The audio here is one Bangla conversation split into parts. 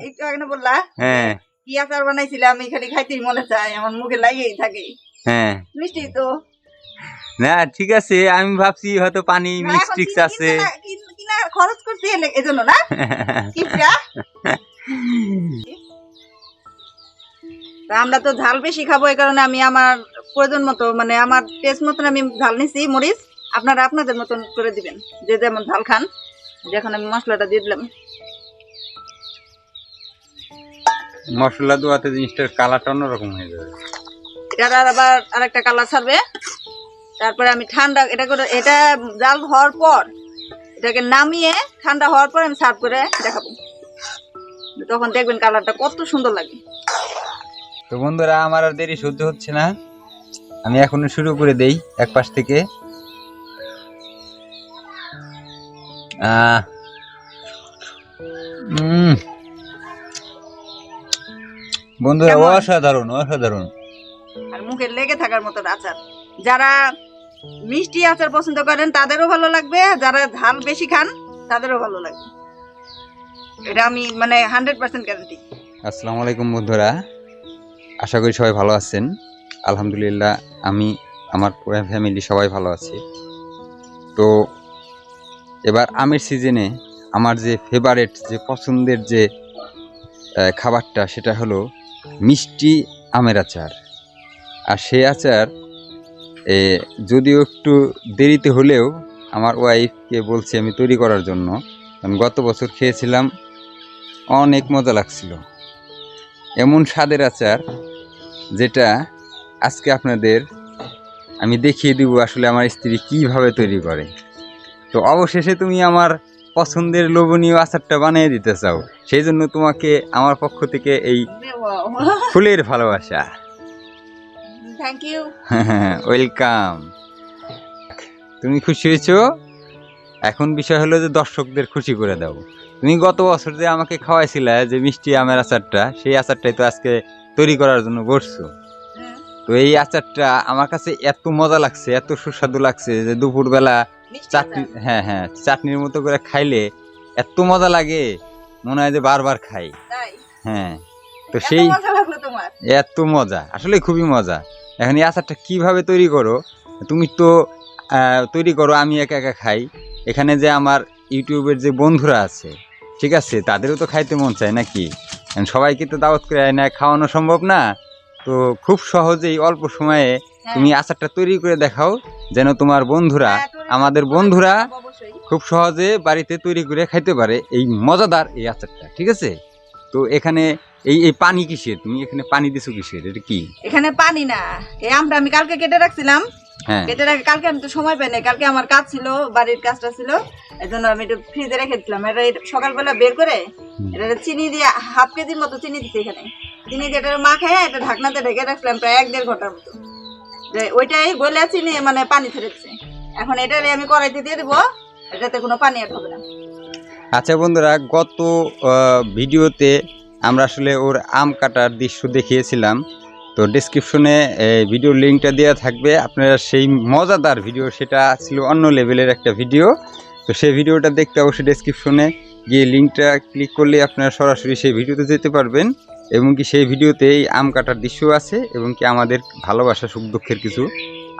একটু আগে না বললা হ্যাঁ কি আচার বানাইছিলাম আমি খালি খাইতেই মনে চায় আমার মুখে লাগিয়েই থাকে হ্যাঁ মিষ্টি তো না ঠিক আছে আমি ভাবছি হয়তো পানি না, এখন মিক্সটিক্স কিনা- আছে কিনা- কিনা- কিনা খরচ করছি এজন্য না কিপটা তা আমরা তো ঝাল বেশি খাবো এই কারণে আমি আমার প্রয়োজন মতো মানে আমার টেস্ট মতন আমি ঝাল নিছি মরিচ আপনারা আপনাদের মতন করে দিবেন যে যেমন ঝাল খান এখন আমি মশলাটা দিয়ে দিলাম মশলা দেওয়াতে জিনিসটার কালারটা অন্যরকম হয়ে যাবে এটার আবার আরেকটা কালার ছাড়বে তারপরে আমি ঠান্ডা এটা করে এটা জাল হওয়ার পর এটাকে নামিয়ে ঠান্ডা হওয়ার পর আমি সার্ভ করে দেখাবো তখন দেখবেন কালারটা কত সুন্দর লাগে তো বন্ধুরা আমার আর দেরি সহ্য হচ্ছে না আমি এখনো শুরু করে দেই এক পাশ থেকে বন্ধুরা কেমন? অসাধারণ অসাধারণ আর মুখে লেগে থাকার মতো আচার যারা মিষ্টি আচার পছন্দ করেন তাদেরও ভালো লাগবে যারা ঝাল বেশি খান তাদেরও ভালো লাগবে এটা আমি মানে 100% গ্যারান্টি আসসালামু আলাইকুম বন্ধুরা আশা করি সবাই ভালো আছেন আলহামদুলিল্লাহ আমি আমার পুরো ফ্যামিলি সবাই ভালো আছে তো এবার আমের সিজনে আমার যে ফেভারিট যে পছন্দের যে খাবারটা সেটা হলো মিষ্টি আমের আচার আর সেই আচার যদিও একটু দেরিতে হলেও আমার ওয়াইফকে বলছি আমি তৈরি করার জন্য কারণ গত বছর খেয়েছিলাম অনেক মজা লাগছিল এমন স্বাদের আচার যেটা আজকে আপনাদের আমি দেখিয়ে দিব আসলে আমার স্ত্রী কিভাবে তৈরি করে তো অবশেষে তুমি আমার পছন্দের লোভনীয় আচারটা বানিয়ে দিতে চাও সেই জন্য তোমাকে আমার পক্ষ থেকে এই ফুলের ভালোবাসা থ্যাংক ইউ ওয়েলকাম তুমি খুশি হয়েছো এখন বিষয় হলো যে দর্শকদের খুশি করে দাও তুমি গত বছর যে আমাকে খাওয়াইছিলে যে মিষ্টি আমের আচারটা সেই আচারটাই তো আজকে তৈরি করার জন্য বসছো তো এই আচারটা আমার কাছে এত মজা লাগছে এত সুস্বাদু লাগছে যে দুপুরবেলা চাটনি হ্যাঁ চাটনির মতো করে খাইলে এত মজা লাগে মনে হয় যে বারবার খাই হ্যাঁ তো সেই এত মজা আসলে খুবই মজা এখন এই আচারটা কিভাবে তৈরি করো তুমি তো তৈরি করো আমি একা একা খাই এখানে যে আমার ইউটিউবের যে বন্ধুরা আছে ঠিক আছে তাদেরও তো খাইতে মন চায় নাকি সবাইকে তো দাওয়াত করে না খাওয়ানো সম্ভব না তো খুব সহজেই অল্প সময়ে তুমি আচারটা তৈরি করে দেখাও যেন তোমার বন্ধুরা আমাদের বন্ধুরা খুব সহজে বাড়িতে তৈরি করে খাইতে পারে এই মজাদার এই আচারটা ঠিক আছে তো এখানে এই পানি কিসের তুমি এখানে পানি দিছো কিসের এটা কি এখানে পানি না এই আমটা আমি কালকে কেটে রাখছিলাম কেটে রাখে কালকে আমি তো সময় পাই না কালকে আমার কাজ ছিল বাড়ির কাজটা ছিল এই জন্য আমি একটু ফ্রিজে রেখে দিলাম এটা সকালবেলা বের করে এটা চিনি দিয়ে হাফ কেজির মতো চিনি দিচ্ছি এখানে চিনি দিয়ে এটা মাখায় এটা ঢাকনাতে ঢেকে রাখলাম প্রায় 1-1.5 ঘন্টার মতো যে ওইটাই গলে চিনি মানে পানি ছেড়েছে এখন এটা আমি কড়াইতে দিয়ে দিব এটাতে কোনো পানি আর হবে না আচ্ছা বন্ধুরা গত ভিডিওতে আমরা আসলে ওর আম কাটার দৃশ্য দেখিয়েছিলাম তো ডেসক্রিপশনে ভিডিওর লিঙ্কটা দেওয়া থাকবে আপনারা সেই মজাদার ভিডিও সেটা ছিল অন্য লেভেলের একটা ভিডিও তো সেই ভিডিওটা দেখতে অবশ্যই ডেসক্রিপশনে গিয়ে লিঙ্কটা ক্লিক করলে আপনারা সরাসরি সেই ভিডিওতে যেতে পারবেন এবং কি সেই ভিডিওতে এই আম কাটার দৃশ্য আছে এবং কি আমাদের ভালোবাসা সুখ দুঃখের কিছু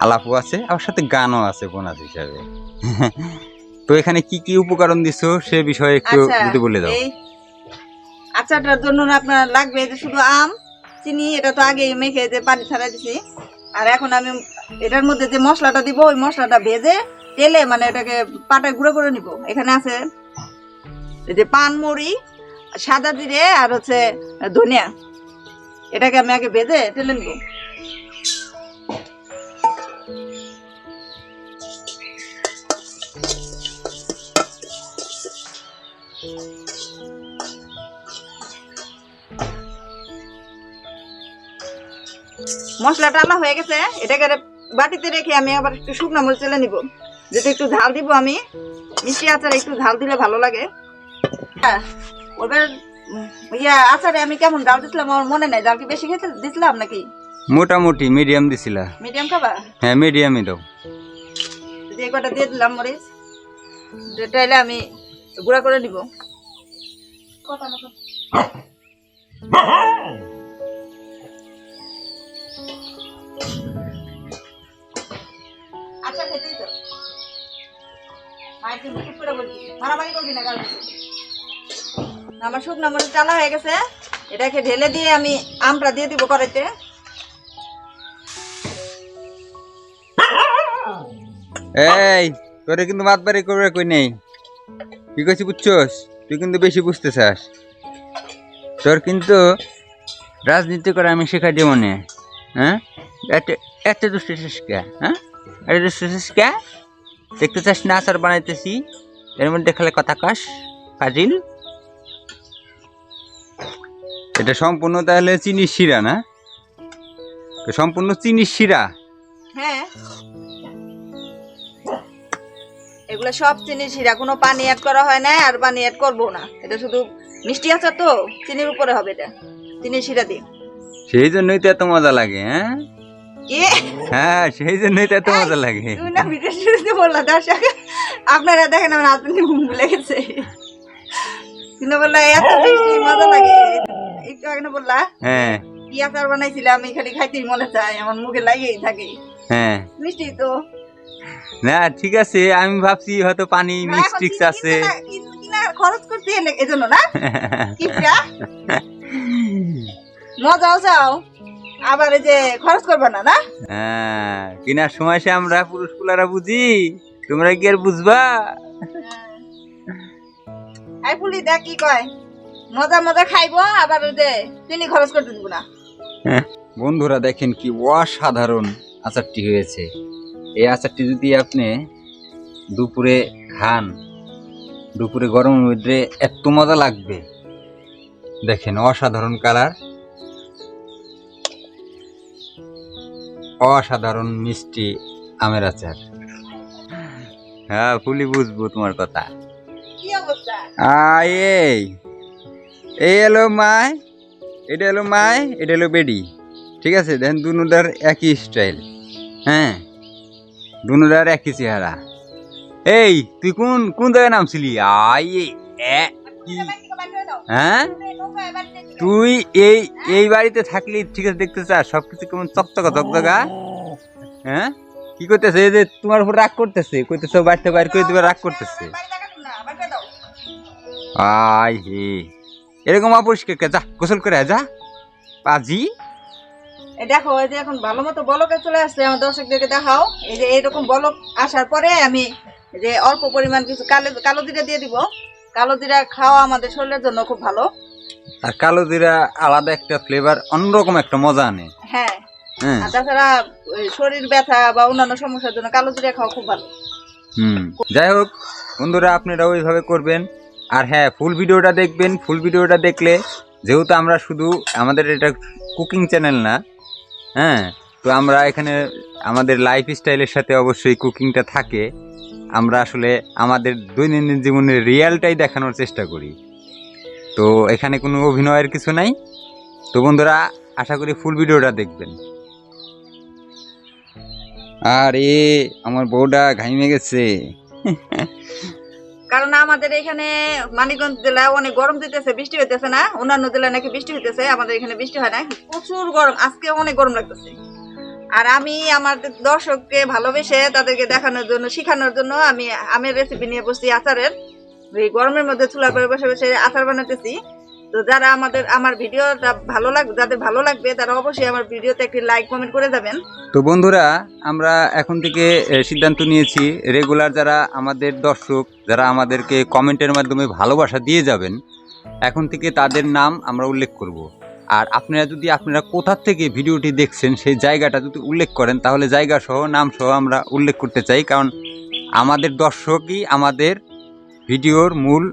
আলাপও আছে আমার সাথে গানও আছে বোনাস হিসাবে তো এখানে কি কি উপকরণ দিছো সে বিষয়ে একটু যদি বলে দাও আচারটার জন্য আপনার লাগবে যে শুধু আম চিনি এটা তো আগে মেখে যে পানি ছাড়া দিছি আর এখন আমি এটার মধ্যে যে মশলাটা দিব ওই মশলাটা ভেজে তেলে মানে এটাকে পাটায় গুঁড়ো করে নিব এখানে আছে এই যে পানমুড়ি সাদা জিরে আর হচ্ছে ধনিয়া এটাকে আমি আগে ভেজে তেলে নিব মশলাটা আলা হয়ে গেছে এটাকে বাটিতে রেখে আমি আবার একটু শুকনো মরিচ চেলে নিব যেটা একটু ঝাল দিব আমি মিষ্টি আচারে একটু ঝাল দিলে ভালো লাগে ওদের আচারে আমি কেমন ডাল দিছিলাম আমার মনে নাই ডাল কি বেশি খেতে দিছিলাম নাকি মোটামুটি মিডিয়াম দিছিলা মিডিয়াম খাবা হ্যাঁ মিডিয়ামই দাও যে কটা দিয়ে দিলাম মরিচ যেটা আমি গুঁড়া করে নিব শুকনো মরিচ চালা হয়ে গেছে, এটাকে ঢেলে দিয়ে আমি আমটা দিয়ে দিব কড়াইতে। এই তোরে কিন্তু মাতবাড়ি করবে কই নেই, কি কইছি বুঝছস? তুই কিন্তু বেশি বুঝতে চাস। তোর কিন্তু রাজনীতি করে আমি শেখাই দিব মনে। হ্যাঁ, এত দুষ্ট কে? হ্যাঁ, এত দুষ্ট কে? দেখতে চাস না আচার বানাইতেছি, এর মধ্যে খালে কথা কাস কাজিল। এটা সম্পূর্ণ তাহলে চিনির শিরা না? সম্পূর্ণ চিনির শিরা। হ্যাঁ, এগুলো সব চিনি শিরা, কোনো পানি অ্যাড করা হয় না, আর পানি অ্যাড করবো না। এটা শুধু মিষ্টি আচার তো, চিনির উপরে হবে, এটা চিনির শিরা দিয়ে। সেই জন্যই তো এত মজা লাগে। হ্যাঁ কি? হ্যাঁ, সেই জন্যই তো এত মজা লাগে। তুমি না ভিডিও শুরুতে বললা দর্শক, আপনারা দেখেন আমার হাত ভুলে গেছে, কিন্তু বললা এত মিষ্টি মজা লাগে। একটু আগে বললা হ্যাঁ কি আচার বানাইছিলাম, আমি খালি খাইতেই মনে চাই, আমার মুখে লাগেই থাকে। হ্যাঁ, মিষ্টি তো না ঠিক আছে, আমি ভাবছি হয়তো পানি মিক্স আছে। খরচ করছি এজন্য না, মজাও চাও আবার এই যে খরচ করবে না না। হ্যাঁ, কিনার সময় সে আমরা পুরুষ পুলারা বুঝি, তোমরা কি আর বুঝবা? আই পুলি দেখ কি কয়, মজা মজা খাইবো, আবার ওই যে চিনি খরচ করতে দিব না। বন্ধুরা দেখেন কি অসাধারণ আচারটি হয়েছে। এই আচারটি যদি আপনি দুপুরে খান, দুপুরে গরমের মধ্যে এত মজা লাগবে। দেখেন অসাধারণ কালার, অসাধারণ মিষ্টি আমের আচার। হ্যাঁ ফুলি বুঝবো তোমার কথা। কি অবস্থা? এই এই এলো মাই, এটা এলো মাই, এটা এলো বেডি। ঠিক আছে, দেখেন দুনুদার একই স্টাইল। হ্যাঁ, দুনুদার একই চেহারা। এই তুই কোন কোন জায়গায় নামছিলি? হ্যাঁ, তুই এই এই বাড়িতে থাকলি ঠিক আছে, দেখতে চাস সবকিছু কেমন চকচকা চকচকা। হ্যাঁ, কি করতেছে? এই যে তোমার উপর রাগ করতেছে, কইতেছে বাড়িতে বাইর করে দিবে, রাগ করতেছে। আই হে, এরকম অপরিষ্কার যা, গোসল করে যা পাজি। এই দেখো, এই যে এখন ভালো মতো বলকে চলে আসছে, আমার দর্শকদেরকে দেখাও। এই যে এরকম বলক আসার পরে আমি যে অল্প পরিমাণ কিছু কালো জিরা দিয়ে দিব। কালো জিরা খাওয়া আমাদের শরীরের জন্য খুব ভালো, আর কালো জিরা আলাদা একটা ফ্লেভার, অন্যরকম একটা মজা আনে। হ্যাঁ, আর তাছাড়া শরীর ব্যথা বা অন্যান্য সমস্যার জন্য কালো জিরা খাওয়া খুব ভালো। যাই হোক বন্ধুরা, আপনারা ওইভাবে করবেন। আর হ্যাঁ, ফুল ভিডিওটা দেখবেন। ফুল ভিডিওটা দেখলে, যেহেতু আমরা শুধু, আমাদের এটা কুকিং চ্যানেল না, হ্যাঁ, তো আমরা এখানে আমাদের লাইফ স্টাইলের সাথে অবশ্যই কুকিংটা থাকে। আমরা আসলে আমাদের দৈনন্দিন জীবনের রিয়ালটাই দেখানোর চেষ্টা করি। তো এখানে কোনো অভিনয়ের কিছু নাই। তো বন্ধুরা, আশা করি ফুল ভিডিওটা দেখবেন। আর আমার বউটা ঘাইমে গেছে, কারণ আমাদের এখানে মানিকগঞ্জ জেলায় অনেক গরম দিতেছে, বৃষ্টি হইতেছে না। অন্যান্য জেলায় নাকি বৃষ্টি হইতেছে, আমাদের এখানে বৃষ্টি হয় না, প্রচুর গরম। আজকে অনেক গরম লাগতেছে। আর আমি আমাদের দর্শককে ভালোবেসে তাদেরকে দেখানোর জন্য, শিখানোর জন্য আমি আমের রেসিপি নিয়ে বসছি আচারের। এই গরমের মধ্যে চুলার পরে বসে বসে আচার বানাতেছি। তো যারা আমার ভিডিওটা ভালো লাগবে, যাদের ভালো লাগবে, তারা অবশ্যই আমার ভিডিওতে একটি লাইক কমেন্ট করে যাবেন। তো বন্ধুরা, আমরা এখন থেকে সিদ্ধান্ত নিয়েছি, রেগুলার যারা আমাদের দর্শক, যারা আমাদেরকে কমেন্টের মাধ্যমে ভালোবাসা দিয়ে যাবেন, এখন থেকে তাদের নাম আমরা উল্লেখ করব। আর আপনারা কোথা থেকে ভিডিওটি দেখছেন সেই জায়গাটা যদি উল্লেখ করেন, তাহলে জায়গা সহ নাম সহ আমরা উল্লেখ করতে চাই। কারণ আমাদের দর্শকই আমাদের ভিডিওর মূল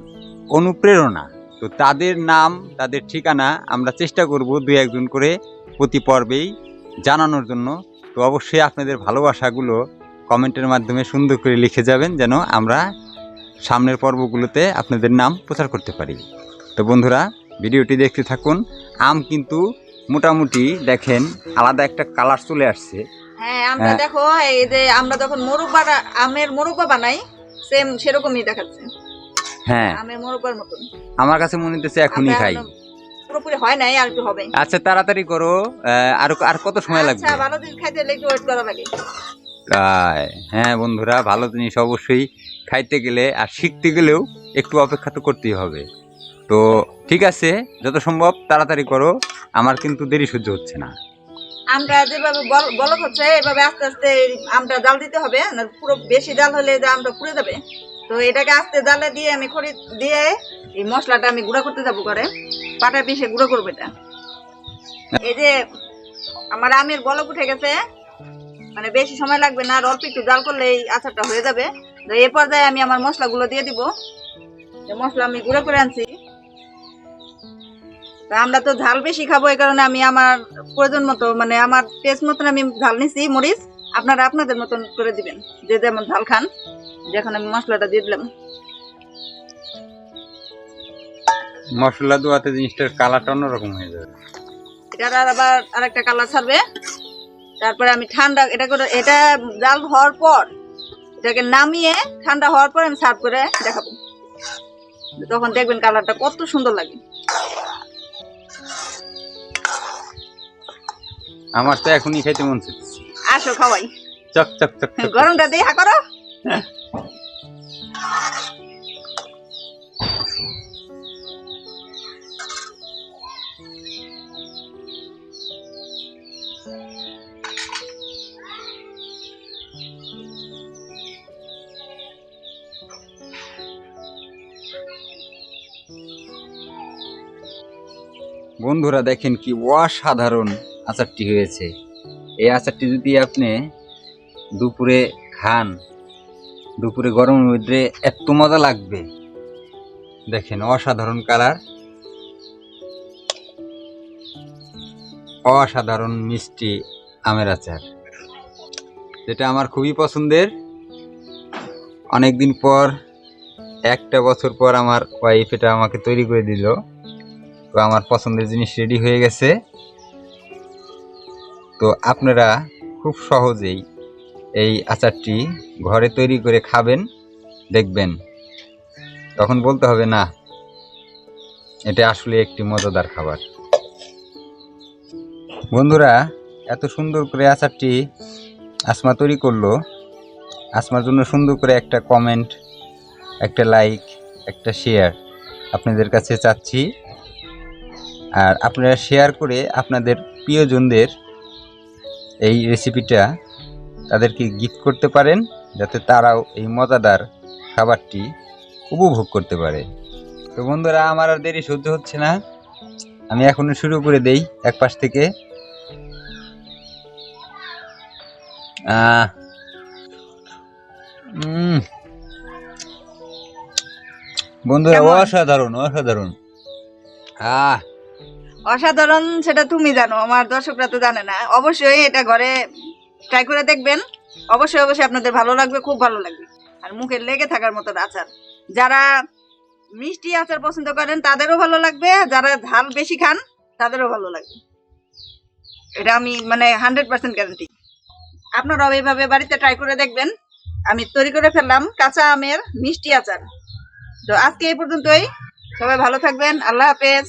অনুপ্রেরণা। তো তাদের নাম, তাদের ঠিকানা আমরা চেষ্টা করব 2-1 করে প্রতি পর্বেই জানানোর জন্য। তো অবশ্যই আপনাদের ভালোবাসাগুলো কমেন্টের মাধ্যমে সুন্দর করে লিখে যাবেন, যেন আমরা সামনের পর্বগুলোতে আপনাদের নাম প্রচার করতে পারি। তো বন্ধুরা, ভিডিওটি দেখতে থাকুন। আম কিন্তু মোটামুটি দেখেন আলাদা একটা কালার চলে আসছে। হ্যাঁ, আমরা দেখো, এই যে আমরা যখন আমের মোরব্বা বানাই, সেম সেরকমই দেখাচ্ছে। হ্যাঁ, আমের মোরব্বার মতন আমার কাছে মনে হচ্ছে এখনই খাই। পুরোপুরি হয় নাই, আর একটু হবে। আচ্ছা, তাড়াতাড়ি করো। আর কত সময় লাগবে? আচ্ছা, ভালো জিনিস খাইতে হলে একটু ওয়েট করা লাগে। হ্যাঁ বন্ধুরা, ভালো জিনিস অবশ্যই খাইতে গেলে আর শিখতে গেলেও একটু অপেক্ষা তো করতেই হবে। তো ঠিক আছে, যত সম্ভব তাড়াতাড়ি করো, আমার কিন্তু দেরি সহ্য হচ্ছে না। আমটা যেভাবে বলক হচ্ছে এভাবে আস্তে আস্তে আমটা জাল দিতে হবে, না পুরো বেশি জাল হলে যে আমটা পুড়ে যাবে। তো এটাকে আস্তে জালে দিয়ে আমি খড়ি দিয়ে এই মশলাটা আমি গুঁড়া করতে যাবো, করে পাটা পিষে গুঁড়ো করবো এটা। এই যে আমার আমের বলক উঠে গেছে, মানে বেশি সময় লাগবে না, আর অল্প একটু জাল করলে এই আচারটা হয়ে যাবে। তো এই পর্যায়ে আমি আমার মশলাগুলো দিয়ে দিব। মশলা আমি গুঁড়ো করে আনছি। আমরা তো ঝাল বেশি খাবো, এই কারণে আমি আমার প্রয়োজন মতো, মানে আমার টেস্ট মতন আমি ঝাল নিছি মরিচ। আপনারা আপনাদের মতন করে দিবেন, যে যেমন ঝাল খান। যখন আমি মশলাটা দিয়ে দিলাম, মশলা দেওয়াতে জিনিসটার কালারটা অন্যরকম হয়ে যাবে, এটার আবার আরেকটা কালার ছাড়বে। তারপরে আমি ঠান্ডা এটা করে, এটা জাল হওয়ার পর এটাকে নামিয়ে ঠান্ডা হওয়ার পর আমি সার্ভ করে দেখাবো। তখন দেখবেন কালারটা কত সুন্দর লাগে। আমার তো এখনই খাইতে মন চাচ্ছে। আসো খাওয়াই, চক চক চক চক। গরমটা দেখা করো। বন্ধুরা দেখেন কি অসাধারণ আচারটি হয়েছে। এই আচারটি যদি আপনি দুপুরে খান, দুপুরে গরমের মধ্যে এত মজা লাগবে। দেখেন অসাধারণ কালার, অসাধারণ মিষ্টি আমের আচার, যেটা আমার খুবই পছন্দের। অনেকদিন পর, একটা বছর পর আমার ওয়াইফ এটা আমাকে তৈরি করে দিল। তো আমার পছন্দের জিনিস রেডি হয়ে গেছে। তো আপনারা খুব সহজেই এই আচারটি ঘরে তৈরি করে খাবেন, দেখবেন তখন বলতে হবে না এটা আসলে একটি মজাদার খাবার। বন্ধুরা, এত সুন্দর করে আচারটি আসমা তৈরি করলো। আসমার জন্য সুন্দর করে একটা কমেন্ট, একটা লাইক, একটা শেয়ার আপনাদের কাছে চাচ্ছি। আর আপনারা শেয়ার করে আপনাদের প্রিয়জনদের এই রেসিপিটা তাদেরকে গিফট করতে পারেন, যাতে তারাও এই মজাদার খাবারটি উপভোগ করতে পারে। তো বন্ধুরা, আমার আর দেরি সহ্য হচ্ছে না, আমি এখনই শুরু করে দেই এক পাশ থেকে। বন্ধুরা অসাধারণ অসাধারণ। অসাধারণ সেটা তুমি জানো, আমার দর্শকরা তো জানে না। অবশ্যই এটা ঘরে ট্রাই করে দেখবেন, অবশ্যই অবশ্যই আপনাদের ভালো লাগবে, খুব ভালো লাগবে। আর মুখে লেগে থাকার মতো আচার। যারা মিষ্টি আচার পছন্দ করেন তাদেরও ভালো লাগবে, যারা ঝাল বেশি খান তাদেরও ভালো লাগবে। এটা আমি মানে 100% গ্যারান্টি। আপনারাও এইভাবে বাড়িতে ট্রাই করে দেখবেন। আমি তৈরি করে ফেললাম কাঁচা আমের মিষ্টি আচার। তো আজকে এই পর্যন্তই, সবাই ভালো থাকবেন, আল্লাহ হাফেজ।